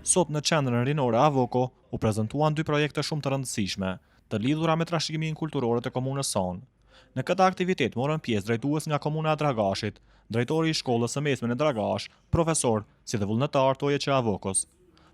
Sot në qendrën rinore Avoko u prezantuan dy projekte shumë të rëndësishme, të lidhura me trashëgiminë kulturore të komunës sonë. Në këtë aktivitet morën pjesë drejtues nga komuna e Dragashit, drejtori i shkollës së mesme në Dragash, profesor si dhe vullnetar të OJC Avokos.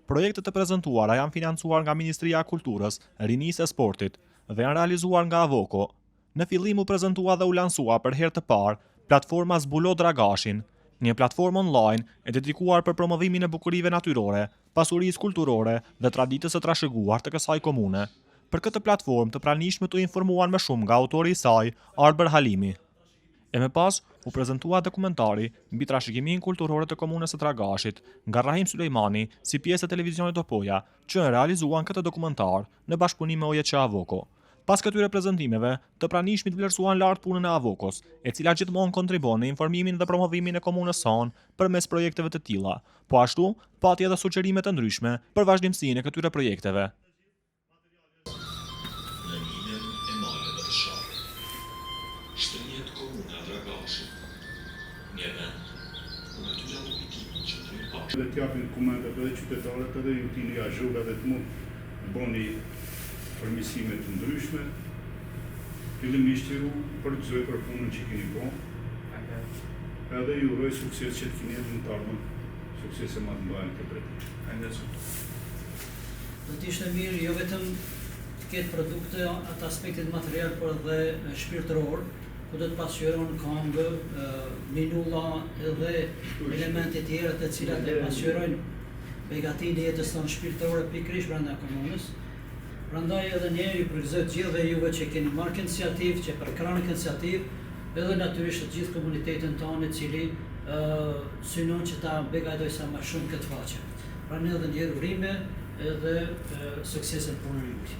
Projektet e prezantuara janë financuar nga Ministria e Kulturës, Rinisë e Sportit dhe janë realizuar nga Avoko. Në fillim u prezantua dhe u lansua për herë të parë platforma Zbulo Dragashin, një platformë online e dedikuar për promovimin e bukurive natyrore, pasurisë kulturore dhe traditës së trashëguar të kësaj komune. Për këtë platformë të pranishmët u informuan më shumë nga autori i saj, Arber Halimi. E më pas u prezantua dokumentari mbi trashëgiminë kulturore të komunës së Dragashit nga Rahim Sulejmani si pjesë e televizionit Opoja, që realizuan këtë dokumentar në bashkëpunim me OJC Avoko. Pas këtyre prezantimeve, të pranishmit vlerësuan lart punën e Avokos, e cila gjithmonë kontribon në informimin dhe promovimin e komunës sonë përmes projekteve të tilla, po ashtu pati edhe sugjerime të ndryshme për vazhdimsinë e këtyre projekteve. Në linjen e maleve të sharë, shtënjet komuna Dragashit, një vend ku natyra dhe kujtimin që të rinë pashtë. Dhe t'japin dokumentet edhe qytetarët edhe ju tini azhura dhe të mund bëni përmirësime të ndryshme, fillimisht ju përgëzoj për punën që keni bërë, edhe ju uroj sukses që të keni jetë në të ardhmen, sukses e më të mbajnë të drejtë. Do të ishte mirë jo vetëm të ketë produkte atë aspektit material, por edhe shpirtëror, ku do të pasqyron këngë, minulla edhe elemente tjera të cilat e pasqyrojnë begatinë e jetës tonë shpirtërore pikërisht brenda komunës. Prandaj edhe ne ju përgëzoj të gjithëve juve që keni marrë iniciativë, që përkrani iniciativë, edhe natyrisht të gjithë komunitetin tonë i cili synon që ta begajdoj sa më shumë këtë faqe. Pra ne edhe ndjerë urime edhe suksese në punën e juaj.